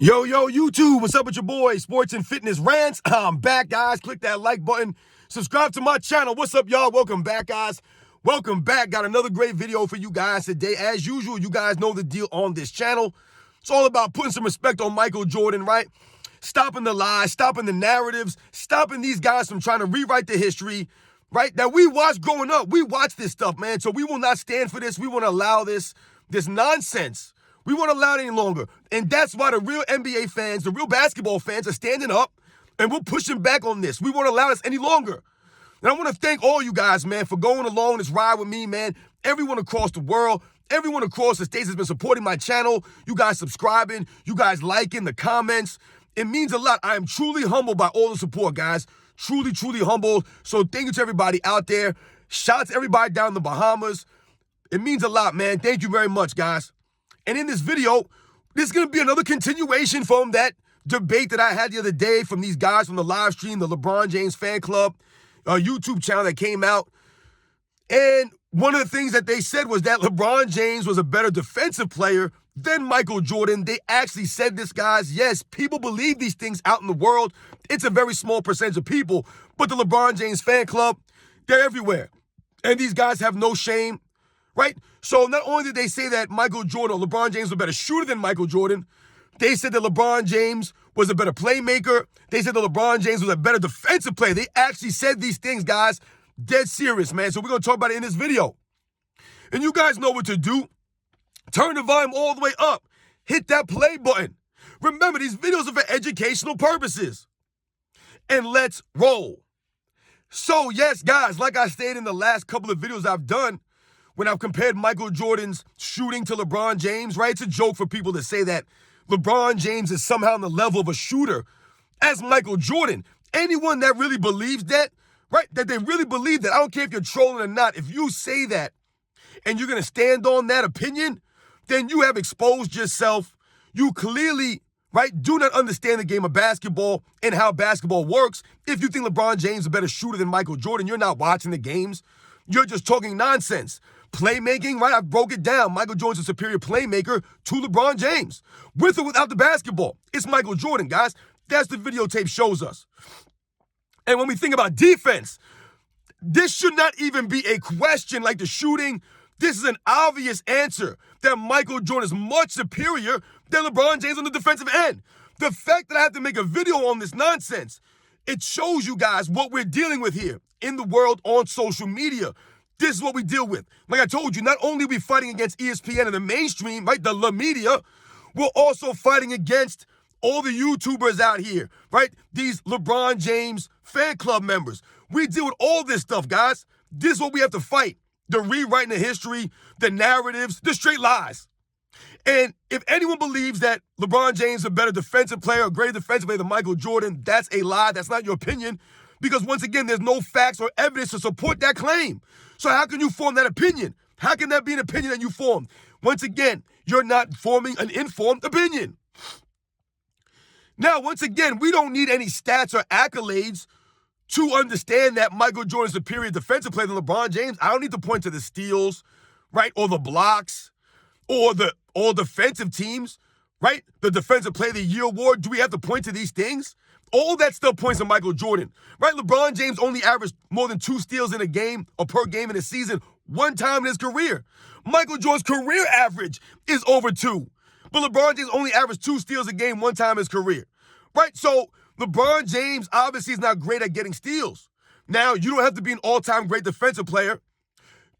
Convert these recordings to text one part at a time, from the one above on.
Yo, YouTube, what's up with your boy, Sports and Fitness Rants? I'm back, guys. Click that like button. Subscribe to my channel. What's up, y'all? Welcome back, guys. Welcome back. Got another great video for you guys today. As usual, you guys know the deal on this channel. It's all about putting some respect on Michael Jordan, right? Stopping the lies, stopping the narratives, stopping these guys from trying to rewrite the history, right? That we watched growing up. We watched this stuff, man. So we will not stand for this. We won't allow this nonsense. We won't allow it any longer. And that's why the real NBA fans, the real basketball fans are standing up and we're pushing back on this. We won't allow this any longer. And I want to thank all you guys, man, for going along this ride with me, man. Everyone across the world, everyone across the states has been supporting my channel. You guys subscribing, you guys liking the comments. It means a lot. I am truly humbled by all the support, guys. Truly, truly humbled. So thank you to everybody out there. Shout out to everybody down in the Bahamas. It means a lot, man. Thank you very much, guys. And in this video, this is going to be another continuation from that debate that I had the other day from these guys from the live stream, the LeBron James fan club YouTube channel that came out. And one of the things that they said was that LeBron James was a better defensive player than Michael Jordan. They actually said this, guys. Yes, people believe these things out in the world. It's a very small percentage of people. But the LeBron James fan club, they're everywhere. And these guys have no shame. Right? So not only did they say that Michael Jordan or LeBron James was a better shooter than Michael Jordan, they said that LeBron James was a better playmaker. They said that LeBron James was a better defensive player. They actually said these things, guys. Dead serious, man. So we're going to talk about it in this video. And you guys know what to do. Turn the volume all the way up. Hit that play button. Remember, these videos are for educational purposes. And let's roll. So yes, guys, like I stated in the last couple of videos I've done, when I've compared Michael Jordan's shooting to LeBron James, right? It's a joke for people to say that LeBron James is somehow on the level of a shooter as Michael Jordan. Anyone that really believes that, right? That they really believe that, I don't care if you're trolling or not, if you say that and you're going to stand on that opinion, then you have exposed yourself. You clearly, right, do not understand the game of basketball and how basketball works. If you think LeBron James is a better shooter than Michael Jordan, you're not watching the games. You're just talking nonsense. Playmaking, right? I broke it down. Michael Jordan's a superior playmaker to LeBron James. With or without the basketball. It's Michael Jordan, guys. That's the videotape shows us. And when we think about defense, this should not even be a question like the shooting. This is an obvious answer that Michael Jordan is much superior than LeBron James on the defensive end. The fact that I have to make a video on this nonsense, it shows you guys what we're dealing with here in the world on social media. This is what we deal with. Like I told you, not only are we fighting against ESPN and the mainstream, right, the La Media, we're also fighting against all the YouTubers out here, right? These LeBron James fan club members. We deal with all this stuff, guys. This is what we have to fight. The rewriting the history, the narratives, the straight lies. And if anyone believes that LeBron James is a better defensive player, a greater defensive player than Michael Jordan, that's a lie. That's not your opinion. Because once again, there's no facts or evidence to support that claim. So how can you form that opinion? How can that be an opinion that you formed? Once again, you're not forming an informed opinion. Now, once again, we don't need any stats or accolades to understand that Michael Jordan is a superior defensive player than LeBron James. I don't need to point to the steals, right, or the blocks, or the all defensive teams, right? The Defensive Player of the Year award. Do we have to point to these things? All that still points to Michael Jordan, right? LeBron James only averaged more than 2 steals in a game or per game in a season one time in his career. Michael Jordan's career average is over 2. But LeBron James only averaged 2 steals a game one time in his career, right? So LeBron James obviously is not great at getting steals. Now, you don't have to be an all-time great defensive player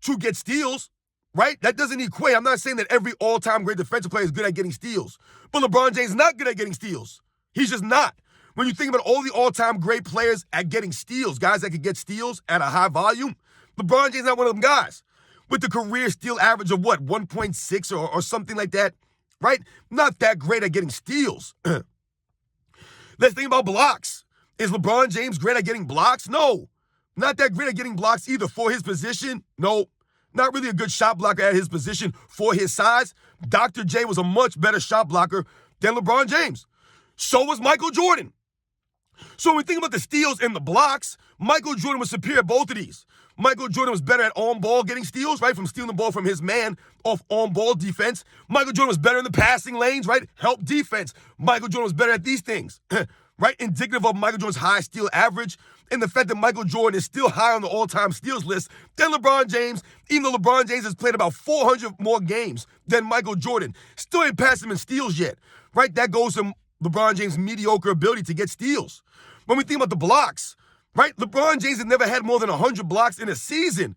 to get steals, right? That doesn't equate. I'm not saying that every all-time great defensive player is good at getting steals. But LeBron James is not good at getting steals. He's just not. When you think about all the all-time great players at getting steals, guys that could get steals at a high volume, LeBron James is not one of them guys. With the career steal average of what, 1.6 or something like that, right? Not that great at getting steals. Let's think about blocks. Is LeBron James great at getting blocks? No. Not that great at getting blocks either for his position. No. Not really a good shot blocker at his position for his size. Dr. J was a much better shot blocker than LeBron James. So was Michael Jordan. So when we think about the steals and the blocks, Michael Jordan was superior at both of these. Michael Jordan was better at on-ball getting steals, right, from stealing the ball from his man off on-ball defense. Michael Jordan was better in the passing lanes, right, help defense. Michael Jordan was better at these things, right, indicative of Michael Jordan's high steal average and the fact that Michael Jordan is still high on the all-time steals list than LeBron James, even though LeBron James has played about 400 more games than Michael Jordan. Still ain't passed him in steals yet, right? That goes to LeBron James' mediocre ability to get steals. When we think about the blocks, right? LeBron James has never had more than 100 blocks in a season.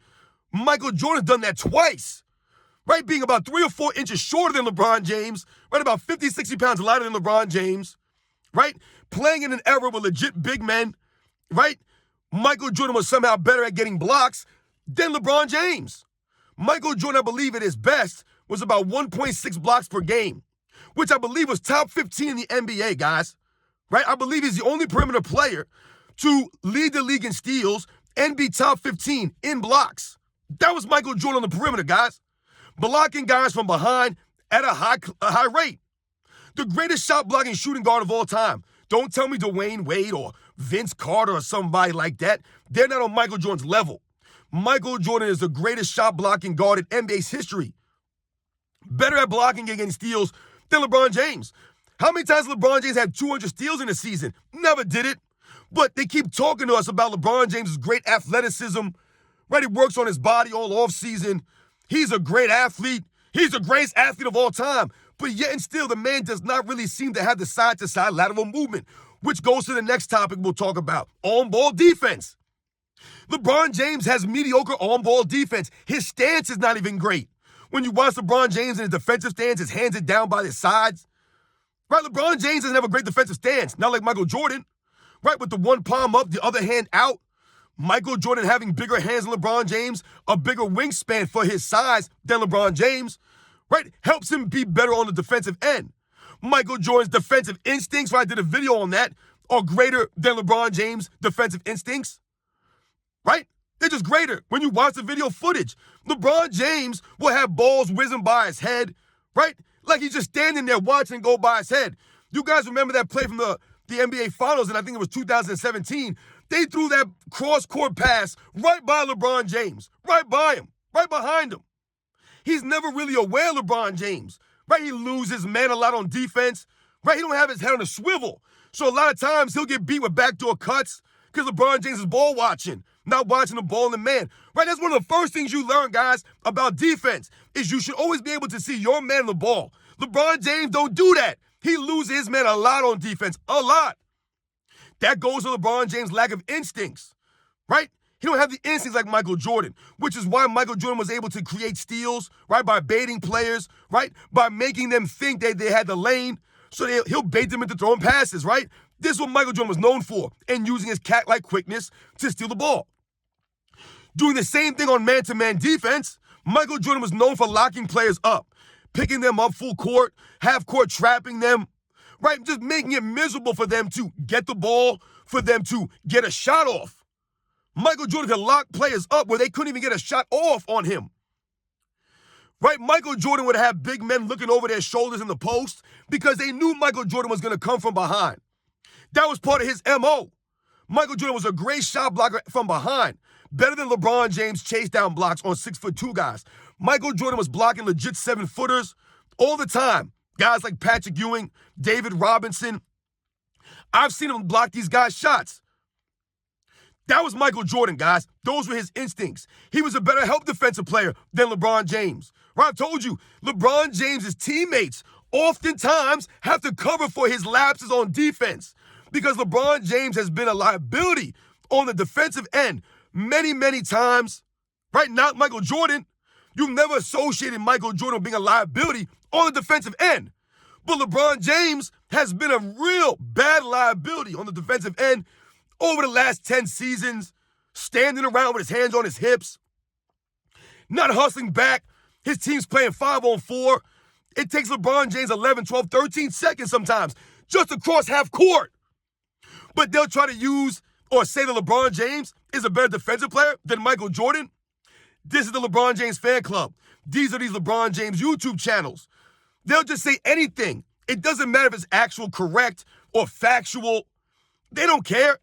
Michael Jordan's done that twice, right? Being about 3 or 4 inches shorter than LeBron James, right? About 50, 60 pounds lighter than LeBron James, right? Playing in an era with legit big men, right? Michael Jordan was somehow better at getting blocks than LeBron James. Michael Jordan, I believe at his best, was about 1.6 blocks per game, which I believe was top 15 in the NBA, guys, right? I believe he's the only perimeter player to lead the league in steals and be top 15 in blocks. That was Michael Jordan on the perimeter, guys. Blocking guys from behind at a high rate. The greatest shot blocking shooting guard of all time. Don't tell me Dwayne Wade or Vince Carter or somebody like that. They're not on Michael Jordan's level. Michael Jordan is the greatest shot blocking guard in NBA's history. Better at blocking against steals than LeBron James. How many times LeBron James had 200 steals in a season? Never did it. But they keep talking to us about LeBron James' great athleticism, right? He works on his body all offseason. He's a great athlete. He's the greatest athlete of all time. But yet and still, the man does not really seem to have the side-to-side lateral movement, which goes to the next topic we'll talk about, on-ball defense. LeBron James has mediocre on-ball defense. His stance is not even great. When you watch LeBron James in his defensive stance, his hands are down by his sides. Right? LeBron James doesn't have a great defensive stance, not like Michael Jordan. Right, with the one palm up, the other hand out. Michael Jordan having bigger hands than LeBron James, a bigger wingspan for his size than LeBron James, right, helps him be better on the defensive end. Michael Jordan's defensive instincts, right, I did a video on that, are greater than LeBron James' defensive instincts, right? They're just greater. When you watch the video footage, LeBron James will have balls whizzing by his head, right? Like he's just standing there watching go by his head. You guys remember that play from the NBA Finals, and I think it was 2017, they threw that cross-court pass right by LeBron James, right by him, right behind him. He's never really aware of LeBron James, right? He loses men a lot on defense, right? He don't have his head on a swivel. So a lot of times he'll get beat with backdoor cuts because LeBron James is ball watching, not watching the ball in the man, right? That's one of the first things you learn, guys, about defense, is you should always be able to see your man on the ball. LeBron James don't do that. He loses his man a lot on defense, a lot. That goes to LeBron James' lack of instincts, right? He don't have the instincts like Michael Jordan, which is why Michael Jordan was able to create steals, right, by baiting players, right, by making them think that they had the lane, so he'll bait them into throwing passes, right? This is what Michael Jordan was known for, and using his cat-like quickness to steal the ball. Doing the same thing on man-to-man defense, Michael Jordan was known for locking players up, picking them up full court, half court trapping them, right? Just making it miserable for them to get the ball, for them to get a shot off. Michael Jordan could lock players up where they couldn't even get a shot off on him. Right? Michael Jordan would have big men looking over their shoulders in the post because they knew Michael Jordan was going to come from behind. That was part of his MO. Michael Jordan was a great shot blocker from behind, better than LeBron James chase down blocks on 6'2" guys. Michael Jordan was blocking legit 7-footers all the time. Guys like Patrick Ewing, David Robinson. I've seen him block these guys' shots. That was Michael Jordan, guys. Those were his instincts. He was a better help defensive player than LeBron James. Right? I told you, LeBron James' teammates oftentimes have to cover for his lapses on defense because LeBron James has been a liability on the defensive end many, many times. Right? Not Michael Jordan. You've never associated Michael Jordan being a liability on the defensive end. But LeBron James has been a real bad liability on the defensive end over the last 10 seasons, standing around with his hands on his hips, not hustling back. His team's playing 5-on-4. It takes LeBron James 11, 12, 13 seconds sometimes just to cross half court. But they'll try to use or say that LeBron James is a better defensive player than Michael Jordan. This is the LeBron James fan club. These are these LeBron James YouTube channels. They'll just say anything. It doesn't matter if it's actual, correct, or factual. They don't care,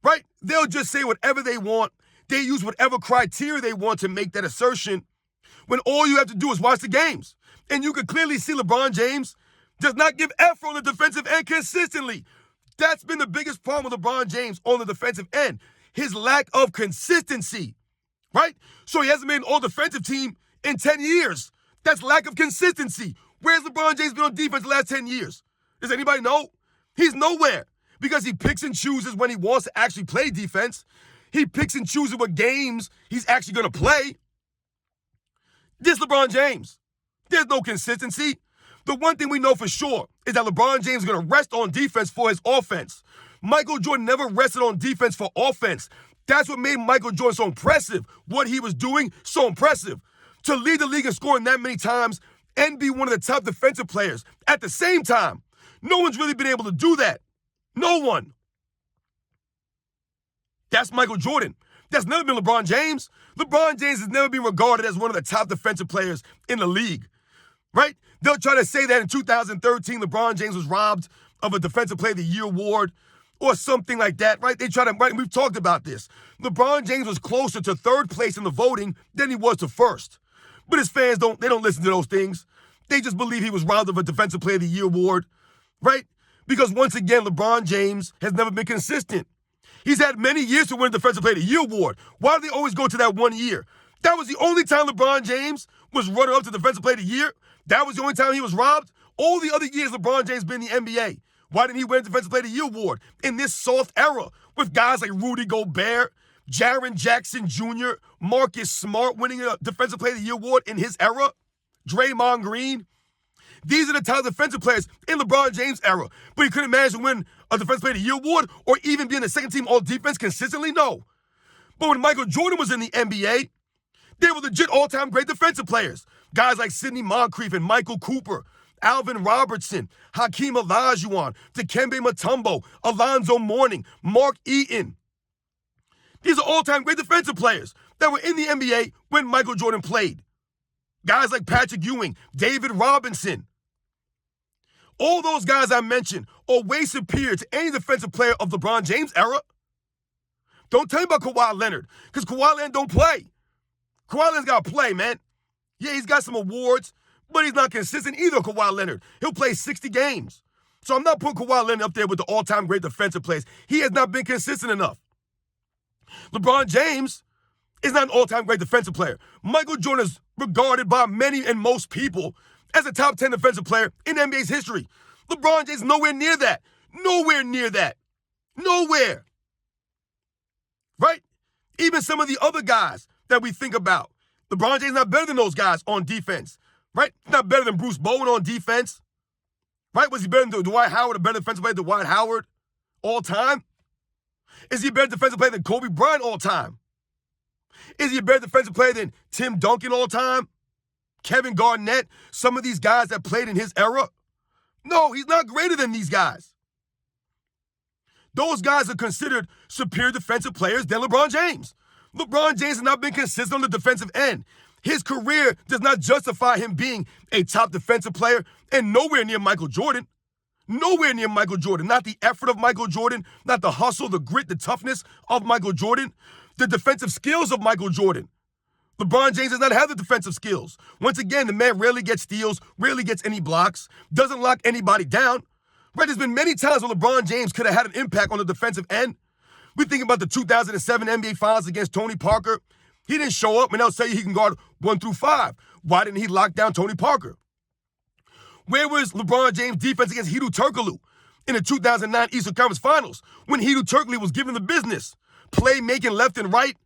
right? They'll just say whatever they want. They use whatever criteria they want to make that assertion when all you have to do is watch the games. And you can clearly see LeBron James does not give effort on the defensive end consistently. That's been the biggest problem with LeBron James on the defensive end. His lack of consistency, right? So he hasn't made an all-defensive team in 10 years. That's lack of consistency. Where's LeBron James been on defense the last 10 years? Does anybody know? He's nowhere because he picks and chooses when he wants to actually play defense. He picks and chooses what games he's actually going to play. This LeBron James. There's no consistency. The one thing we know for sure is that LeBron James is going to rest on defense for his offense. Michael Jordan never rested on defense for offense. That's what made Michael Jordan so impressive. What he was doing, so impressive. To lead the league in scoring that many times and be one of the top defensive players at the same time. No one's really been able to do that. No one. That's Michael Jordan. That's never been LeBron James. LeBron James has never been regarded as one of the top defensive players in the league, right? They'll try to say that in 2013, LeBron James was robbed of a Defensive Player of the Year award or something like that, right? They try to, right? We've talked about this. LeBron James was closer to third place in the voting than he was to first. But his fans don't listen to those things. They just believe he was robbed of a Defensive Player of the Year award, right? Because once again, LeBron James has never been consistent. He's had many years to win a Defensive Player of the Year award. Why do they always go to that 1 year? That was the only time LeBron James was runner-up to Defensive Player of the Year. That was the only time he was robbed. All the other years LeBron James been in the NBA. Why didn't he win a Defensive Player of the Year award in this soft era with guys like Rudy Gobert, Jaren Jackson Jr., Marcus Smart winning a Defensive Player of the Year award in his era, Draymond Green? These are the top defensive players in LeBron James' era. But he couldn't manage to win a Defensive Player of the Year award or even be in the second team all-defense consistently? No. But when Michael Jordan was in the NBA, they were legit all-time great defensive players. Guys like Sidney Moncrief and Michael Cooper, Alvin Robertson, Hakeem Olajuwon, Dikembe Mutombo, Alonzo Mourning, Mark Eaton. These are all-time great defensive players that were in the NBA when Michael Jordan played. Guys like Patrick Ewing, David Robinson. All those guys I mentioned are way superior to any defensive player of LeBron James' era. Don't tell me about Kawhi Leonard, because Kawhi Leonard don't play. Kawhi Leonard's got to play, man. Yeah, he's got some awards, but he's not consistent either, Kawhi Leonard. He'll play 60 games. So I'm not putting Kawhi Leonard up there with the all-time great defensive players. He has not been consistent enough. LeBron James is not an all-time great defensive player. Michael Jordan is regarded by many and most people as a top 10 defensive player in NBA's history. LeBron James is nowhere near that. Nowhere near that. Nowhere. Right? Even some of the other guys that we think about. LeBron James is not better than those guys on defense. Right? He's not better than Bruce Bowen on defense. Right? Was he better than Dwight Howard, a better defensive player than Dwight Howard all time? Is he a better defensive player than Kobe Bryant all time? Is he a better defensive player than Tim Duncan all time? Kevin Garnett? Some of these guys that played in his era? No, he's not greater than these guys. Those guys are considered superior defensive players than LeBron James. LeBron James has not been consistent on the defensive end. His career does not justify him being a top defensive player and nowhere near Michael Jordan. Nowhere near Michael Jordan. Not the effort of Michael Jordan, not the hustle, the grit, the toughness of Michael Jordan, the defensive skills of Michael Jordan. LeBron James does not have the defensive skills. Once again, the man rarely gets steals, rarely gets any blocks, doesn't lock anybody down. Right? There's been many times when LeBron James could have had an impact on the defensive end. We think about the 2007 NBA Finals against Tony Parker. He didn't show up, and they'll say he can guard 1 through 5. Why didn't he lock down Tony Parker? Where was LeBron James' defense against Hedo Turkoglu in the 2009 Eastern Conference Finals when Hedo Turkoglu was given the business? Playmaking left and right.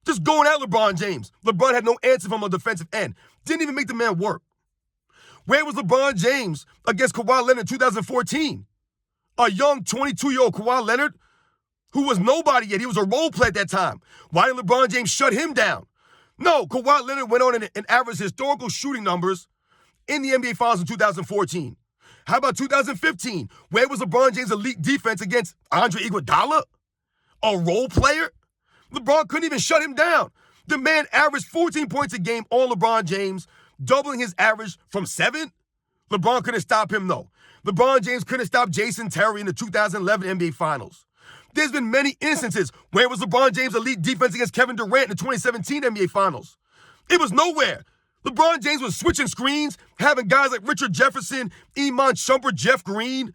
Just going at LeBron James. LeBron had no answer from a defensive end. Didn't even make the man work. Where was LeBron James against Kawhi Leonard in 2014? A young 22-year-old Kawhi Leonard who was nobody yet. He was a role player at that time. Why didn't LeBron James shut him down? No, Kawhi Leonard went on and averaged historical shooting numbers in the NBA Finals in 2014. How about 2015? Where was LeBron James' elite defense against Andre Iguodala? A role player? LeBron couldn't even shut him down. The man averaged 14 points a game on LeBron James, doubling his average from 7. LeBron couldn't stop him, though. LeBron James couldn't stop Jason Terry in the 2011 NBA Finals. There's been many instances where it was LeBron James' elite defense against Kevin Durant in the 2017 NBA Finals. It was nowhere. LeBron James was switching screens, having guys like Richard Jefferson, Iman Shumpert, Jeff Green,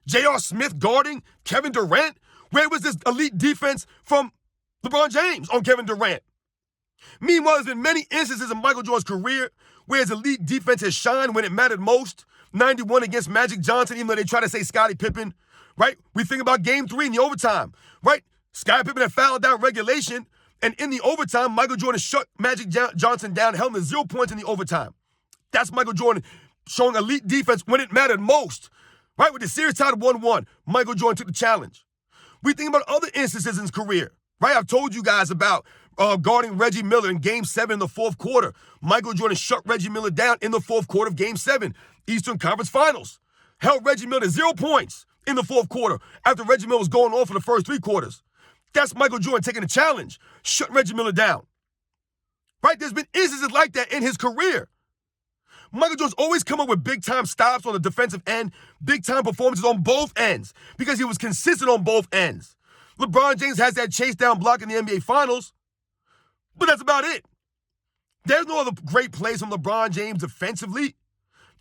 J.R. Smith guarding Kevin Durant. Where was this elite defense from LeBron James on Kevin Durant? Meanwhile, there's been many instances in Michael Jordan's career where his elite defense has shined when it mattered most. 91 against Magic Johnson, even though they try to say Scottie Pippen, right? We think about Game 3 in the overtime, right? Scottie Pippen had fouled out regulation, and in the overtime, Michael Jordan shut Magic Johnson down, held him to 0 points in the overtime. That's Michael Jordan showing elite defense when it mattered most, right? With the series tied 1-1, Michael Jordan took the challenge. We think about other instances in his career, right? I've told you guys about guarding Reggie Miller in Game 7 in the fourth quarter. Michael Jordan shut Reggie Miller down in the fourth quarter of Game 7, Eastern Conference Finals. Held Reggie Miller to 0 points in the fourth quarter after Reggie Miller was going off for the first 3 quarters. That's Michael Jordan taking the challenge, shut Reggie Miller down. Right? There's been instances like that in his career. Michael Jordan's always come up with big-time stops on the defensive end, big-time performances on both ends, because he was consistent on both ends. LeBron James has that chase-down block in the NBA Finals, but that's about it. There's no other great plays from LeBron James defensively.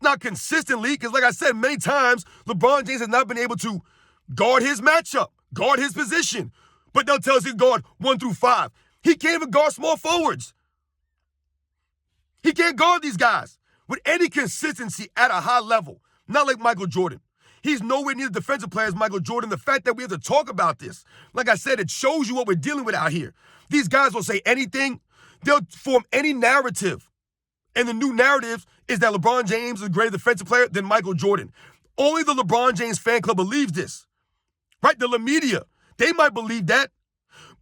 Not consistently, because like I said many times, LeBron James has not been able to guard his matchup, guard his position. But they'll tell us he can guard 1 through 5. He can't even guard small forwards. He can't guard these guys with any consistency at a high level. Not like Michael Jordan. He's nowhere near the defensive player as Michael Jordan. The fact that we have to talk about this, like I said, it shows you what we're dealing with out here. These guys will say anything. They'll form any narrative. And the new narrative is that LeBron James is a greater defensive player than Michael Jordan. Only the LeBron James fan club believes this. Right? The media, they might believe that.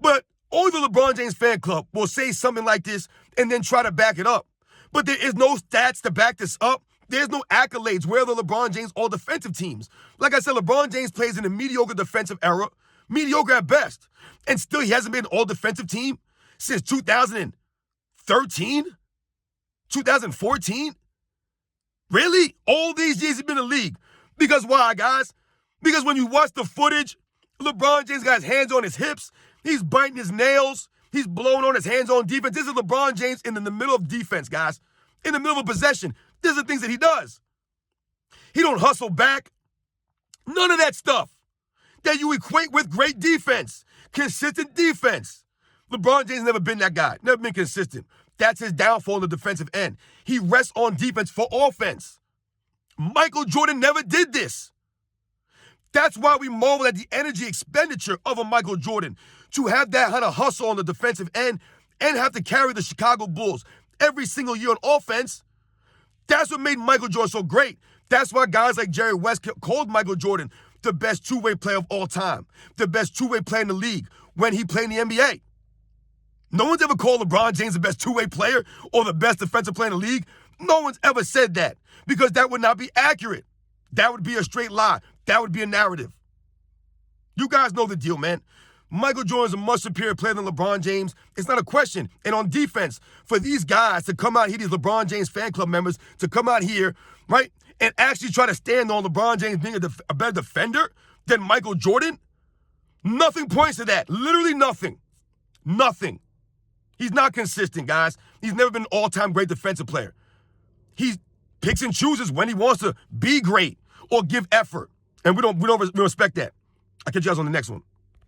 But only the LeBron James fan club will say something like this and then try to back it up. But there is no stats to back this up. There's no accolades. Where are the LeBron James all-defensive teams? Like I said, LeBron James plays in a mediocre defensive era. Mediocre at best. And still, he hasn't been an all-defensive team since 2013? 2014? Really? All these years he's been in the league. Because why, guys? Because when you watch the footage, LeBron James got his hands on his hips. He's biting his nails. He's blowing on his hands on defense. This is LeBron James in the middle of defense, guys. In the middle of a possession. These are things that he does. He don't hustle back. None of that stuff that you equate with great defense. Consistent defense. LeBron James never been that guy. Never been consistent. That's his downfall on the defensive end. He rests on defense for offense. Michael Jordan never did this. That's why we marvel at the energy expenditure of a Michael Jordan to have that kind of hustle on the defensive end and have to carry the Chicago Bulls every single year on offense. That's what made Michael Jordan so great. That's why guys like Jerry West called Michael Jordan the best two-way player of all time, the best two-way player in the league when he played in the NBA. No one's ever called LeBron James the best two-way player or the best defensive player in the league. No one's ever said that because that would not be accurate. That would be a straight lie. That would be a narrative. You guys know the deal, man. Michael Jordan's a much superior player than LeBron James. It's not a question. And on defense, for these guys to come out here, these LeBron James fan club members, to come out here, right, and actually try to stand on LeBron James being a better defender than Michael Jordan, nothing points to that. Literally nothing. Nothing. He's not consistent, guys. He's never been an all-time great defensive player. He picks and chooses when he wants to be great or give effort. And we don't respect that. I'll catch you guys on the next one.